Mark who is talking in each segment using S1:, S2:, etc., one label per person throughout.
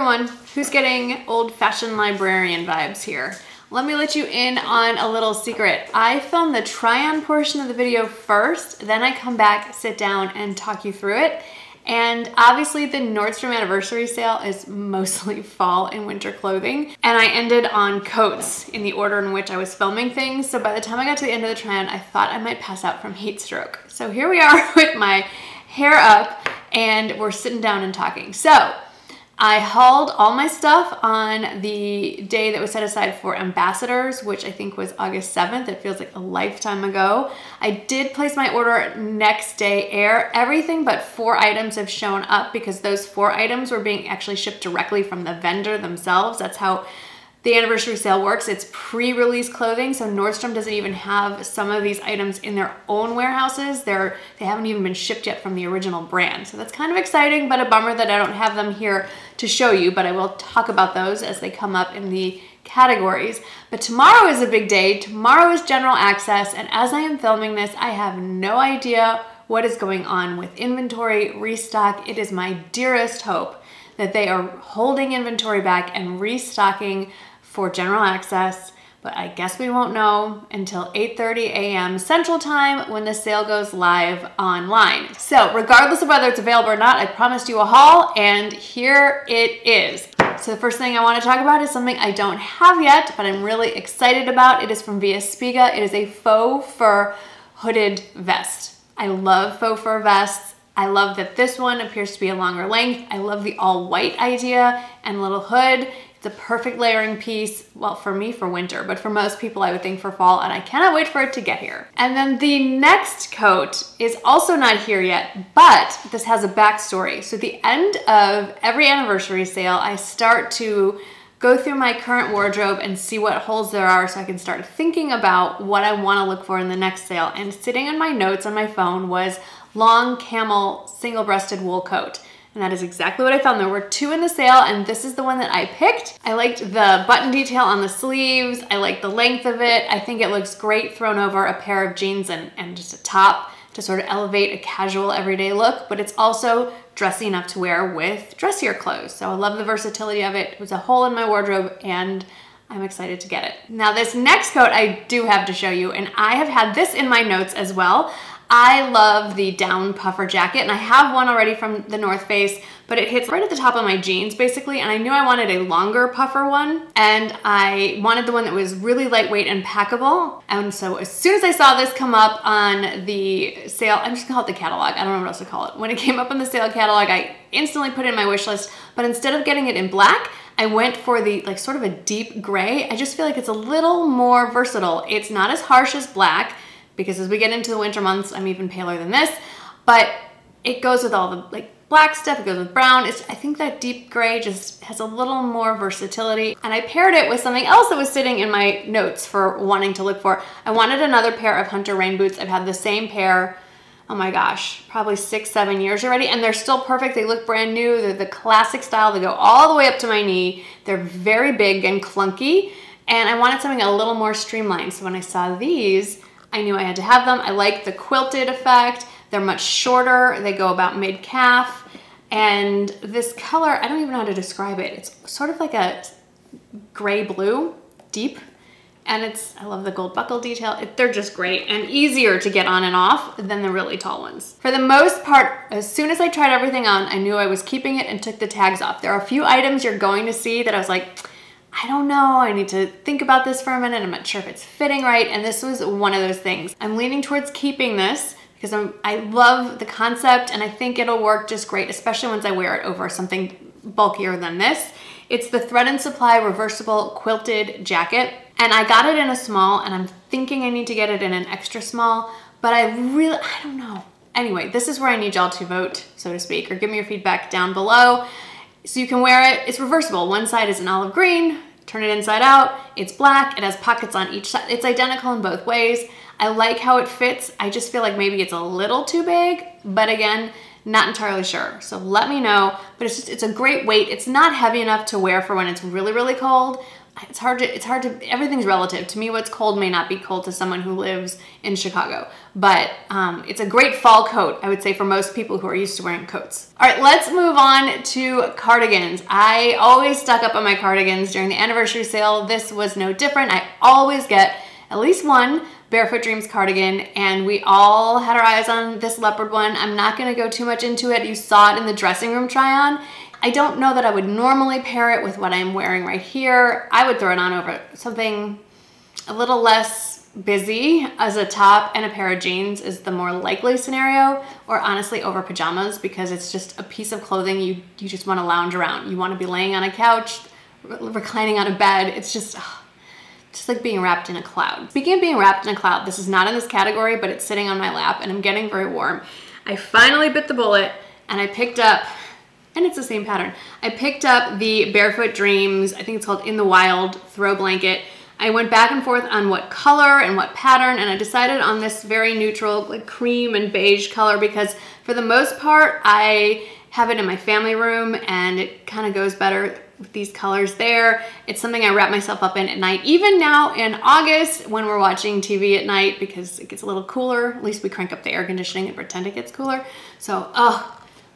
S1: everyone. Who's getting old-fashioned librarian vibes here? Let me let you in on a little secret. I filmed the try-on portion of the video first, then I come back, sit down, and talk you through it. And obviously the Nordstrom anniversary sale is mostly fall and winter clothing. And I ended on coats in the order in which I was filming things. So by the time I got to the end of the try-on, I thought I might pass out from heat stroke. So here we are with my hair up and we're sitting down and talking. So I hauled all my stuff on the day that was set aside for ambassadors, which I think was August 7th. It feels like a lifetime ago. I did place my order next day air. Everything but 4 items have shown up because those 4 items were being actually shipped directly from the vendor themselves. That's how the anniversary sale works. It's pre-release clothing, so Nordstrom doesn't even have some of these items in their own warehouses. They haven't even been shipped yet from the original brand. So that's kind of exciting, but a bummer that I don't have them here to show you, but I will talk about those as they come up in the categories. But tomorrow is a big day. Tomorrow is general access, and as I am filming this, I have no idea what is going on with inventory, restock. It is my dearest hope that they are holding inventory back and restocking for general access, but I guess we won't know until 8:30 a.m. Central Time when the sale goes live online. So regardless of whether it's available or not, I promised you a haul, and here it is. So the first thing I want to talk about is something I don't have yet, but I'm really excited about. It is from Spiga. It is a faux fur hooded vest. I love faux fur vests. I love that this one appears to be a longer length. I love the all white idea and little hood. It's a perfect layering piece. Well, for me, for winter, but for most people, I would think for fall, and I cannot wait for it to get here. And then the next coat is also not here yet, but this has a backstory. So at the end of every anniversary sale, I start to go through my current wardrobe and see what holes there are so I can start thinking about what I want to look for in the next sale. And sitting in my notes on my phone was long camel single-breasted wool coat. And that is exactly what I found. There were 2 in the sale, and this is the one that I picked. I liked the button detail on the sleeves. I like the length of it. I think it looks great thrown over a pair of jeans and just a top to sort of elevate a casual everyday look, but it's also dressy enough to wear with dressier clothes. So I love the versatility of it. It was a hole in my wardrobe, and I'm excited to get it. Now this next coat I do have to show you, and I have had this in my notes as well. I love the down puffer jacket, and I have one already from the North Face, but it hits right at the top of my jeans basically, and I knew I wanted a longer puffer one, and I wanted the one that was really lightweight and packable. And so as soon as I saw this come up on the sale, I'm just gonna call it the catalog, I don't know what else to call it. When it came up on the sale catalog, I instantly put it in my wish list, but instead of getting it in black, I went for the like sort of a deep gray. I just feel like it's a little more versatile. It's not as harsh as black, because as we get into the winter months, I'm even paler than this, but it goes with all the like black stuff, it goes with brown. I think that deep gray just has a little more versatility. And I paired it with something else that was sitting in my notes for wanting to look for. I wanted another pair of Hunter rain boots. I've had the same pair, oh my gosh, probably 6-7 years already, and they're still perfect. They look brand new. They're the classic style. They go all the way up to my knee. They're very big and clunky, and I wanted something a little more streamlined. So when I saw these, I knew I had to have them. I like the quilted effect. They're much shorter. They go about mid-calf. And this color, I don't even know how to describe it. It's sort of like a gray blue, deep. And I love the gold buckle detail. They're just great and easier to get on and off than the really tall ones. For the most part, as soon as I tried everything on, I knew I was keeping it and took the tags off. There are a few items you're going to see that I was like, I don't know, I need to think about this for a minute. I'm not sure if it's fitting right, and this was one of those things. I'm leaning towards keeping this because I love the concept, and I think it'll work just great, especially once I wear it over something bulkier than this. It's the Thread and Supply Reversible Quilted Jacket, and I got it in a small, and I'm thinking I need to get it in an extra small, but I don't know. Anyway, this is where I need y'all to vote, so to speak, or give me your feedback down below. So you can wear it, it's reversible. One side is an olive green, turn it inside out, it's black, it has pockets on each side. It's identical in both ways. I like how it fits. I just feel like maybe it's a little too big, but again, not entirely sure. So let me know, but it's a great weight. It's not heavy enough to wear for when it's really, really cold, it's hard to, everything's relative. To me, what's cold may not be cold to someone who lives in Chicago, but it's a great fall coat, I would say, for most people who are used to wearing coats. All right, let's move on to cardigans. I always stock up on my cardigans during the anniversary sale. This was no different. I always get at least one Barefoot Dreams cardigan, and we all had our eyes on this leopard one. I'm not gonna go too much into it. You saw it in the dressing room try on. I don't know that I would normally pair it with what I'm wearing right here. I would throw it on over something a little less busy as a top, and a pair of jeans is the more likely scenario, or honestly over pajamas, because it's just a piece of clothing you just want to lounge around. You want to be laying on a couch, reclining on a bed. It's just like being wrapped in a cloud. Speaking of being wrapped in a cloud, this is not in this category, but it's sitting on my lap and I'm getting very warm. I finally bit the bullet and I picked up, and it's the same pattern, I picked up the Barefoot Dreams, I think it's called In the Wild throw blanket. I went back and forth on what color and what pattern, and I decided on this very neutral, like cream and beige color, because for the most part, I have it in my family room and it kind of goes better with these colors there. It's something I wrap myself up in at night, even now in August when we're watching TV at night, because it gets a little cooler. At least we crank up the air conditioning and pretend it gets cooler. So,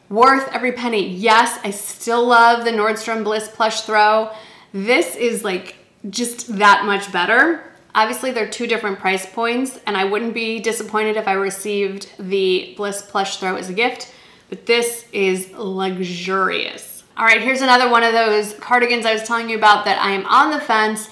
S1: worth every penny. Yes, I still love the Nordstrom Bliss plush throw. This is like just that much better. Obviously, they're two different price points, and I wouldn't be disappointed if I received the Bliss plush throw as a gift, but this is luxurious. All right, here's another one of those cardigans I was telling you about that I am on the fence.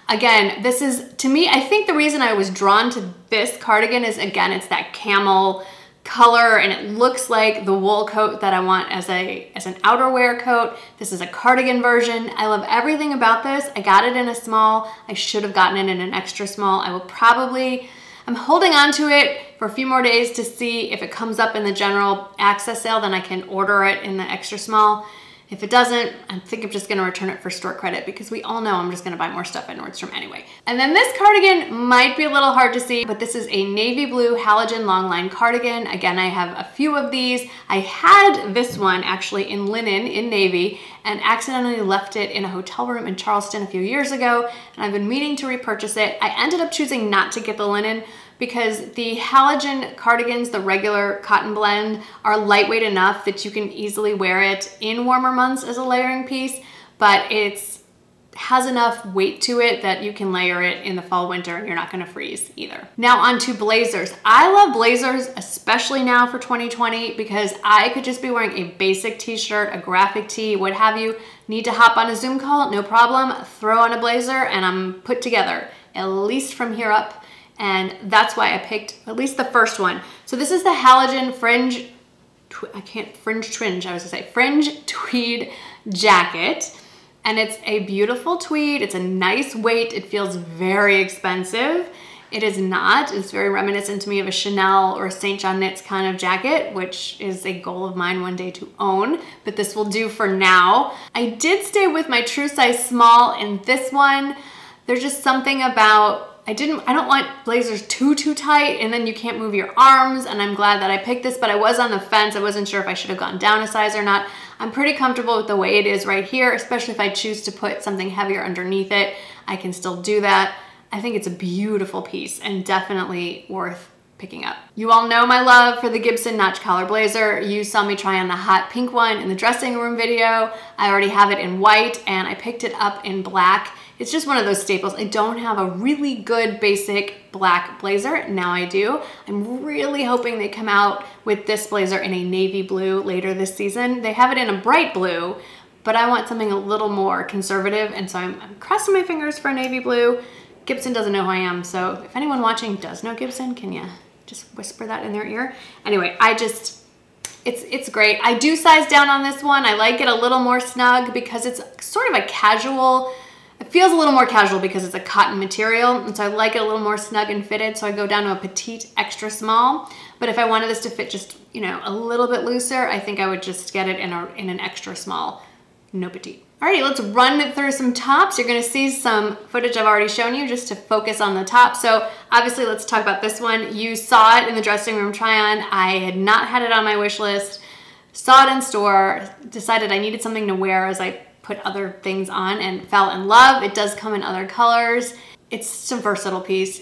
S1: Again, this is, to me, I think the reason I was drawn to this cardigan is, again, it's that camel color, and it looks like the wool coat that I want as an outerwear coat. This is a cardigan version. I love everything about this. I got it in a small. I should have gotten it in an extra small. I will probably, I'm holding on to it for a few more days to see if it comes up in the general access sale, then I can order it in the extra small. If it doesn't, I think I'm just gonna return it for store credit, because we all know I'm just gonna buy more stuff at Nordstrom anyway. And then this cardigan might be a little hard to see, but this is a navy blue halogen long line cardigan. Again, I have a few of these. I had this one actually in linen in navy and accidentally left it in a hotel room in Charleston a few years ago, and I've been meaning to repurchase it. I ended up choosing not to get the linen because the halogen cardigans, the regular cotton blend, are lightweight enough that you can easily wear it in warmer months as a layering piece, but it has enough weight to it that you can layer it in the fall, winter, and you're not gonna freeze either. Now on to blazers. I love blazers, especially now for 2020, because I could just be wearing a basic t-shirt, a graphic tee, what have you. Need to hop on a Zoom call, no problem. Throw on a blazer and I'm put together, at least from here up. And that's why I picked at least the first one. So this is the halogen fringe tweed jacket. And it's a beautiful tweed. It's a nice weight. It feels very expensive. It is not. It's very reminiscent to me of a Chanel or a St. John Knits kind of jacket, which is a goal of mine one day to own, but this will do for now. I did stay with my true size small in this one. There's just something about, I don't want blazers too tight and then you can't move your arms, and I'm glad that I picked this, but I was on the fence. I wasn't sure if I should have gone down a size or not. I'm pretty comfortable with the way it is right here, especially if I choose to put something heavier underneath it. I can still do that. I think it's a beautiful piece and definitely worth picking up. You all know my love for the Gibson notch collar blazer. You saw me try on the hot pink one in the dressing room video. I already have it in white and I picked it up in black. It's just one of those staples. I don't have a really good basic black blazer. Now I do. I'm really hoping they come out with this blazer in a navy blue later this season. They have it in a bright blue, but I want something a little more conservative, and so I'm crossing my fingers for a navy blue. Gibson doesn't know who I am, so if anyone watching does know Gibson, can you just whisper that in their ear? Anyway, it's great. I do size down on this one. I like it a little more snug because it's sort of a casual, it feels a little more casual because it's a cotton material, and so I like it a little more snug and fitted, so I go down to a petite extra small. But if I wanted this to fit just, you know, a little bit looser, I think I would just get it in an extra small, no petite. Alrighty, let's run through some tops. You're gonna see some footage I've already shown you just to focus on the top. So obviously let's talk about this one. You saw it in the dressing room try-on. I had not had it on my wish list, saw it in store, decided I needed something to wear as I put other things on and fell in love. It does come in other colors. It's a versatile piece.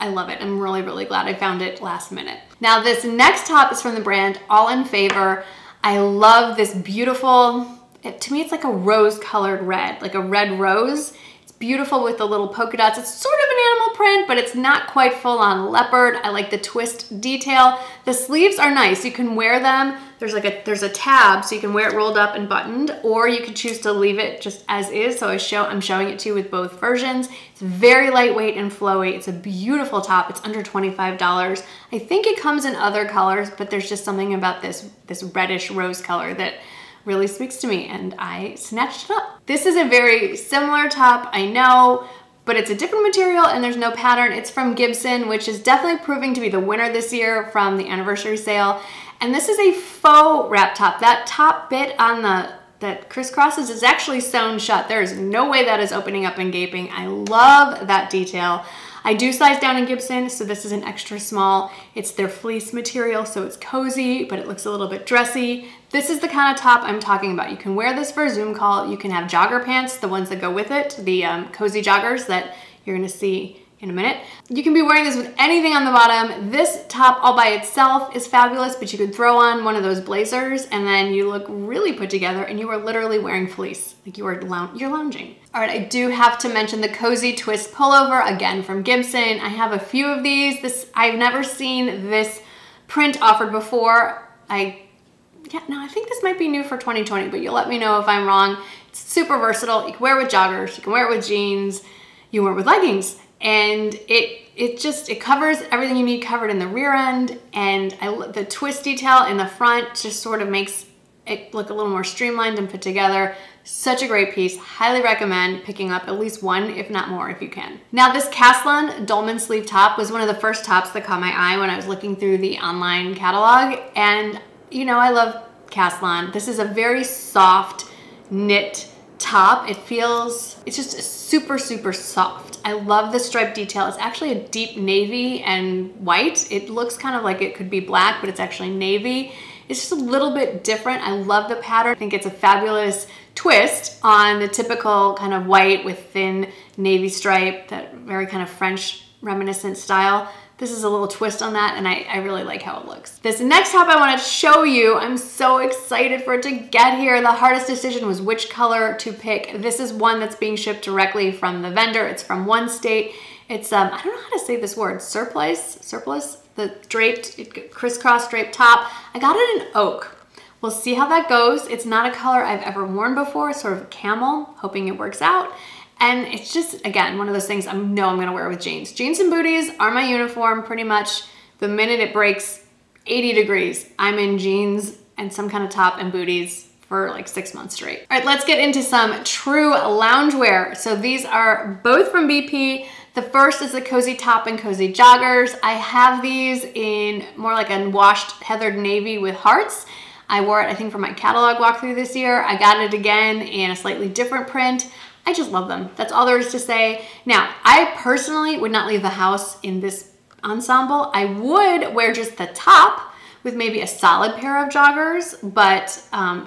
S1: I love it. I'm really, really glad I found it last minute. Now this next top is from the brand All in Favor. I love this beautiful, to me it's like a rose colored red, like a red rose. It's beautiful with the little polka dots. It's sort of an animal print, but it's not quite full on leopard. I like the twist detail. The sleeves are nice. You can wear them. There's a tab, so you can wear it rolled up and buttoned, or you can choose to leave it just as is. So I'm showing it to you with both versions. It's very lightweight and flowy. It's a beautiful top. It's under $25. I think it comes in other colors, but there's just something about this reddish rose color that really speaks to me, and I snatched it up. This is a very similar top, I know, but it's a different material and there's no pattern. It's from Gibson, which is definitely proving to be the winner this year from the anniversary sale. And this is a faux wrap top. That top bit on that crisscrosses is actually sewn shut. There is no way that is opening up and gaping. I love that detail. I do size down in Gibson, so this is an extra small. It's their fleece material, so it's cozy, but it looks a little bit dressy. This is the kind of top I'm talking about. You can wear this for a Zoom call. You can have jogger pants, the ones that go with it, the cozy joggers that you're gonna see in a minute. You can be wearing this with anything on the bottom. This top all by itself is fabulous, but you could throw on one of those blazers and then you look really put together and you are literally wearing fleece. Like you're lounging. All right, I do have to mention the Cozy Twist Pullover, again from Gibson. I have a few of these. I've never seen this print offered before. I think this might be new for 2020, but you'll let me know if I'm wrong. It's super versatile. You can wear it with joggers, you can wear it with jeans, you can wear it with leggings. And it covers everything you need covered in the rear end, and the twist detail in the front just sort of makes it look a little more streamlined and put together. Such a great piece. Highly recommend picking up at least one, if not more, if you can. Now this Caslon dolman sleeve top was one of the first tops that caught my eye when I was looking through the online catalog, and you know I love Caslon. This is a very soft knit top. It's just super, super soft. I love the stripe detail. It's actually a deep navy and white. It looks kind of like it could be black, but it's actually navy. It's just a little bit different. I love the pattern. I think it's a fabulous twist on the typical kind of white with thin navy stripe, that very kind of French reminiscent style. This is a little twist on that, and I really like how it looks. This next top I want to show you, I'm so excited for it to get here. The hardest decision was which color to pick. This is one that's being shipped directly from the vendor. It's from one state. It's, I don't know how to say this word, Surplice, the draped, crisscross draped top. I got it in oak. We'll see how that goes. It's not a color I've ever worn before, sort of a camel, hoping it works out. And it's just, again, one of those things I know I'm gonna wear with jeans. Jeans and booties are my uniform pretty much. The minute it breaks 80 degrees, I'm in jeans and some kind of top and booties for like 6 months straight. All right, let's get into some true loungewear. So these are both from BP. The first is the cozy top and cozy joggers. I have these in more like a washed heathered navy with hearts. I wore it, I think, for my catalog walkthrough this year. I got it again in a slightly different print. I just love them. That's all there is to say. Now, I personally would not leave the house in this ensemble. I would wear just the top with maybe a solid pair of joggers, but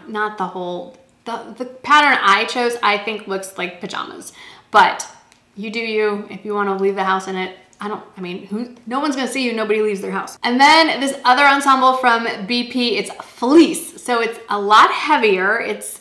S1: not the whole, the pattern I chose, I think looks like pajamas. But you do you. If you want to leave the house in it, no one's gonna see you, nobody leaves their house. And then this other ensemble from BP, it's fleece. So it's a lot heavier. It's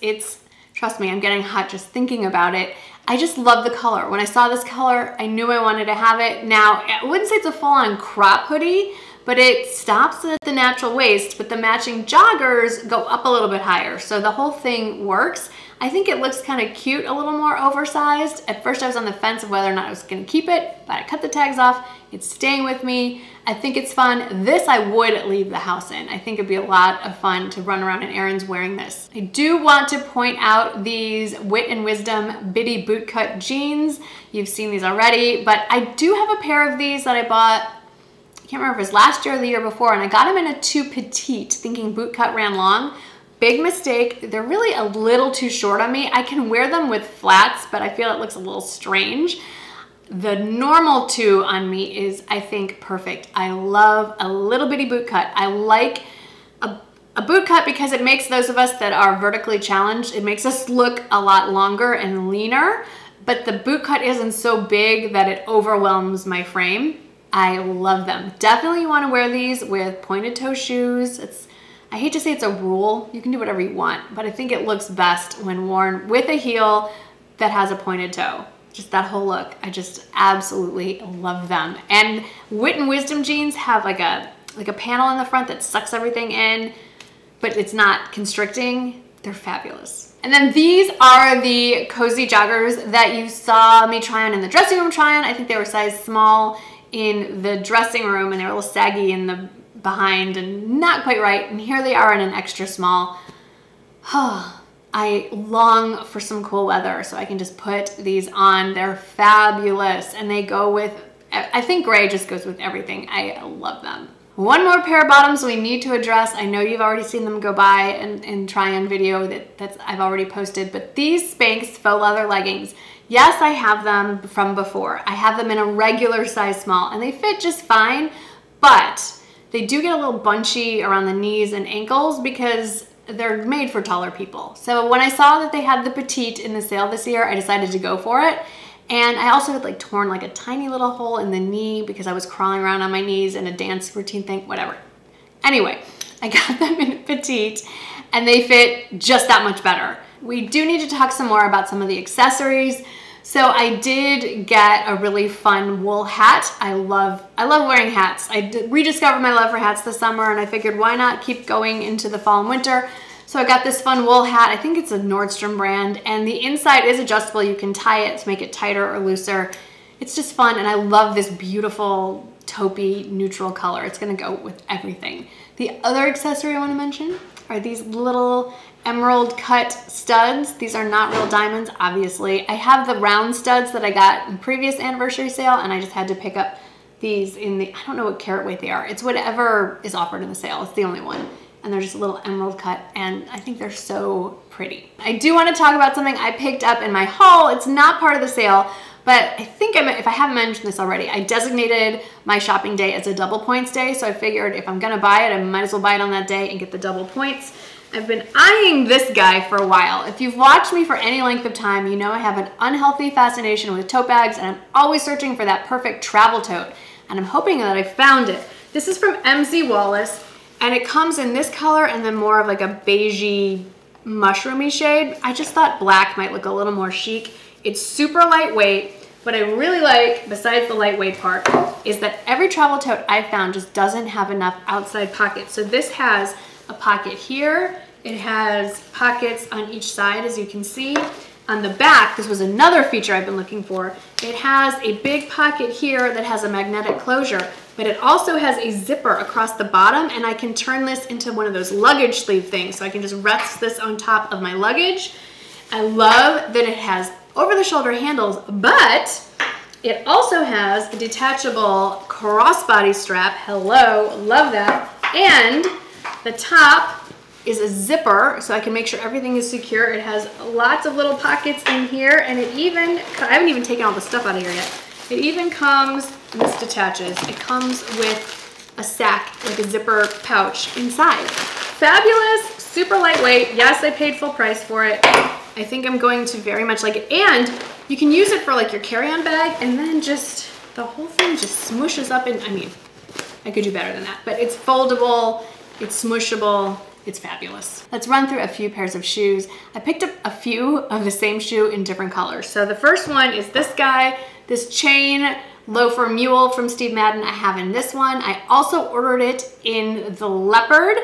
S1: trust me, I'm getting hot just thinking about it. I just love the color. When I saw this color, I knew I wanted to have it. Now, I wouldn't say it's a full-on crop hoodie, but it stops at the natural waist, but the matching joggers go up a little bit higher. So the whole thing works. I think it looks kind of cute, a little more oversized. At first I was on the fence of whether or not I was gonna keep it, but I cut the tags off. It's staying with me. I think it's fun. This I would leave the house in. I think it'd be a lot of fun to run around in errands wearing this. I do want to point out these Wit and Wisdom Biddy bootcut jeans. You've seen these already, but I do have a pair of these that I bought, I can't remember if it was last year or the year before, and I got them in a 2 petite, thinking bootcut ran long. Big mistake. They're really a little too short on me. I can wear them with flats, but I feel it looks a little strange. The normal 2 on me is, I think, perfect. I love a little bitty boot cut. I like A boot cut because it makes those of us that are vertically challenged, it makes us look a lot longer and leaner, but the boot cut isn't so big that it overwhelms my frame. I love them. Definitely you want to wear these with pointed toe shoes. I hate to say it's a rule, you can do whatever you want, but I think it looks best when worn with a heel that has a pointed toe. Just that whole look, I just absolutely love them. And Wit and Wisdom jeans have like a panel in the front that sucks everything in, but it's not constricting. They're fabulous. And then these are the cozy joggers that you saw me try on in the dressing room try on. I think they were size small in the dressing room and they were a little saggy in the behind and not quite right. And here they are in an extra small. I long for some cool weather so I can just put these on. They're fabulous and they go with, I think gray just goes with everything. I love them. One more pair of bottoms we need to address. I know you've already seen them go by and try on video that's I've already posted, but these Spanx faux leather leggings, yes, I have them from before. I have them in a regular size small and they fit just fine, but they do get a little bunchy around the knees and ankles because they're made for taller people. So when I saw that they had the petite in the sale this year, I decided to go for it. And I also had like torn like a tiny little hole in the knee because I was crawling around on my knees in a dance routine thing, whatever. Anyway, I got them in petite and they fit just that much better. We do need to talk some more about some of the accessories. So I did get a really fun wool hat. I love wearing hats. I rediscovered my love for hats this summer and I figured why not keep going into the fall and winter. So I got this fun wool hat. I think it's a Nordstrom brand and the inside is adjustable. You can tie it to make it tighter or looser. It's just fun and I love this beautiful taupey neutral color. It's gonna go with everything. The other accessory I wanna mention are these little emerald cut studs. These are not real diamonds, obviously. I have the round studs that I got in previous anniversary sale and I just had to pick up these in the, I don't know what carat weight they are. It's whatever is offered in the sale. It's the only one. And they're just a little emerald cut and I think they're so pretty. I do want to talk about something I picked up in my haul. It's not part of the sale, but I think if I haven't mentioned this already, I designated my shopping day as a double points day. So I figured if I'm gonna buy it, I might as well buy it on that day and get the double points. I've been eyeing this guy for a while. If you've watched me for any length of time, you know I have an unhealthy fascination with tote bags and I'm always searching for that perfect travel tote. And I'm hoping that I found it. This is from MZ Wallace and it comes in this color and then more of like a beigey, mushroomy shade. I just thought black might look a little more chic. It's super lightweight. What I really like, besides the lightweight part, is that every travel tote I've found just doesn't have enough outside pockets. So this has a pocket here. It has pockets on each side, as you can see. On the back, this was another feature I've been looking for. It has a big pocket here that has a magnetic closure, but it also has a zipper across the bottom and I can turn this into one of those luggage sleeve things. So I can just rest this on top of my luggage. I love that it has over-the-shoulder handles, but it also has a detachable crossbody strap. Hello, love that. And the top is a zipper, so I can make sure everything is secure. It has lots of little pockets in here, and it even, I haven't even taken all the stuff out of here yet. It even comes, and this detaches, it comes with a sack, like a zipper pouch inside. Fabulous, super lightweight. Yes, I paid full price for it. I think I'm going to very much like it. And you can use it for like your carry-on bag, and then just, the whole thing just smooshes up in, I mean, I could do better than that, but it's foldable, it's smushable, it's fabulous. Let's run through a few pairs of shoes. I picked up a few of the same shoe in different colors. So the first one is this guy, this chain loafer mule from Steve Madden. I have in this one. I also ordered it in the Leopard,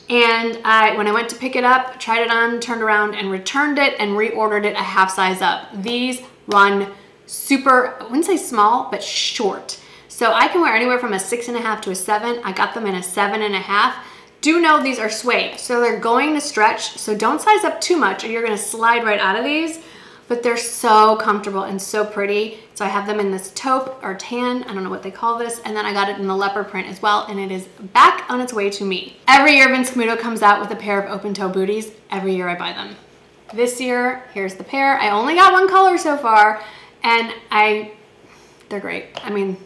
S1: and when I went to pick it up, tried it on, turned around and returned it and reordered it a half size up. These run super, I wouldn't say small, but short. So I can wear anywhere from a 6.5 to a 7. I got them in a 7.5. Do know these are suede, so they're going to stretch, so don't size up too much or you're gonna slide right out of these, but they're so comfortable and so pretty. So I have them in this taupe or tan, I don't know what they call this, and then I got it in the leopard print as well, and it is back on its way to me. Every year Vince Camuto comes out with a pair of open toe booties. Every year I buy them. This year, here's the pair. I only got one color so far, and they're great. I mean,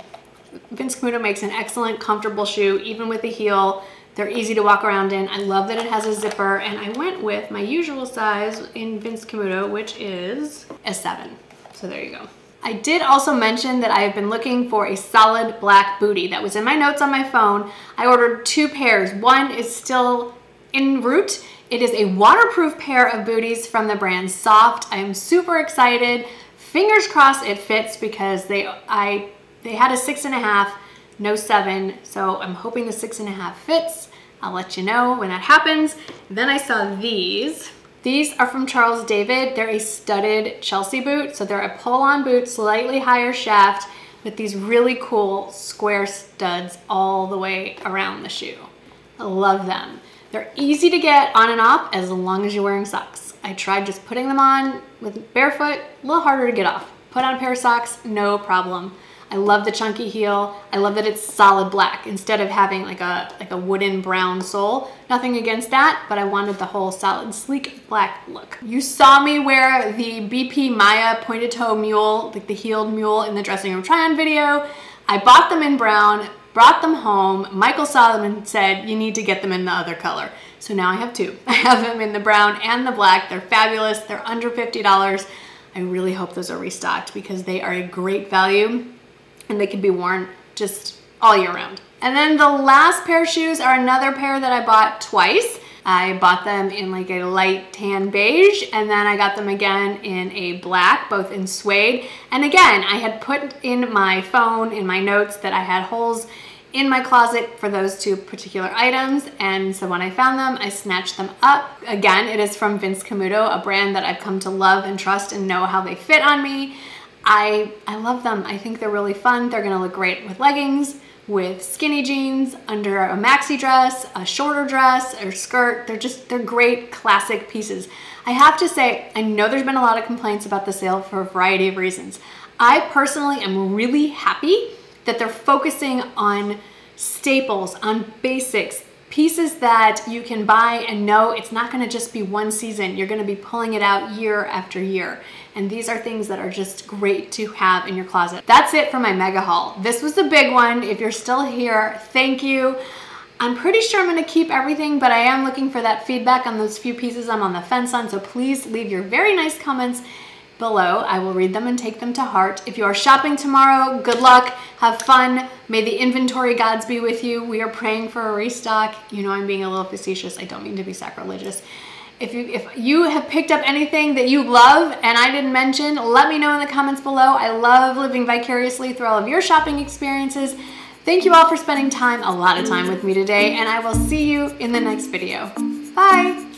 S1: Vince Camuto makes an excellent, comfortable shoe, even with the heel. They're easy to walk around in. I love that it has a zipper, and I went with my usual size in Vince Camuto, which is a 7. So there you go. I did also mention that I have been looking for a solid black bootie. That was in my notes on my phone. I ordered 2 pairs. One is still en route. It is a waterproof pair of booties from the brand Soft. I am super excited. Fingers crossed it fits, because they had a 6.5, no 7. So I'm hoping the 6.5 fits. I'll let you know when that happens. Then I saw these. These are from Charles David. They're a studded Chelsea boot. So they're a pull-on boot, slightly higher shaft, with these really cool square studs all the way around the shoe. I love them. They're easy to get on and off as long as you're wearing socks. I tried just putting them on with barefoot, a little harder to get off. Put on a pair of socks, no problem. I love the chunky heel. I love that it's solid black instead of having like a wooden brown sole. Nothing against that, but I wanted the whole solid, sleek black look. You saw me wear the BP Maya pointed toe mule, like the heeled mule in the dressing room try-on video. I bought them in brown, brought them home. Michael saw them and said, you need to get them in the other color. So now I have 2. I have them in the brown and the black. They're fabulous. They're under $50. I really hope those are restocked, because they are a great value and they can be worn just all year round. And then the last pair of shoes are another pair that I bought twice. I bought them in like a light tan beige, and then I got them again in a black, both in suede. And again, I had put in my phone, in my notes, that I had holes in my closet for those 2 particular items. And so when I found them, I snatched them up. Again, it is from Vince Camuto, a brand that I've come to love and trust and know how they fit on me. I love them. I think they're really fun. They're gonna look great with leggings, with skinny jeans, under a maxi dress, a shorter dress or skirt. They're great classic pieces. I have to say, I know there's been a lot of complaints about the sale for a variety of reasons. I personally am really happy that they're focusing on staples, on basics, pieces that you can buy and know it's not gonna just be one season. You're gonna be pulling it out year after year. And these are things that are just great to have in your closet. That's it for my mega haul. This was the big one. If you're still here, thank you. I'm pretty sure I'm gonna keep everything, but I am looking for that feedback on those few pieces I'm on the fence on, so please leave your very nice comments below. I will read them and take them to heart. If you are shopping tomorrow, good luck, have fun. May the inventory gods be with you. We are praying for a restock. You know I'm being a little facetious. I don't mean to be sacrilegious. If you have picked up anything that you love and I didn't mention, let me know in the comments below. I love living vicariously through all of your shopping experiences. Thank you all for spending time, a lot of time with me today, and I will see you in the next video. Bye.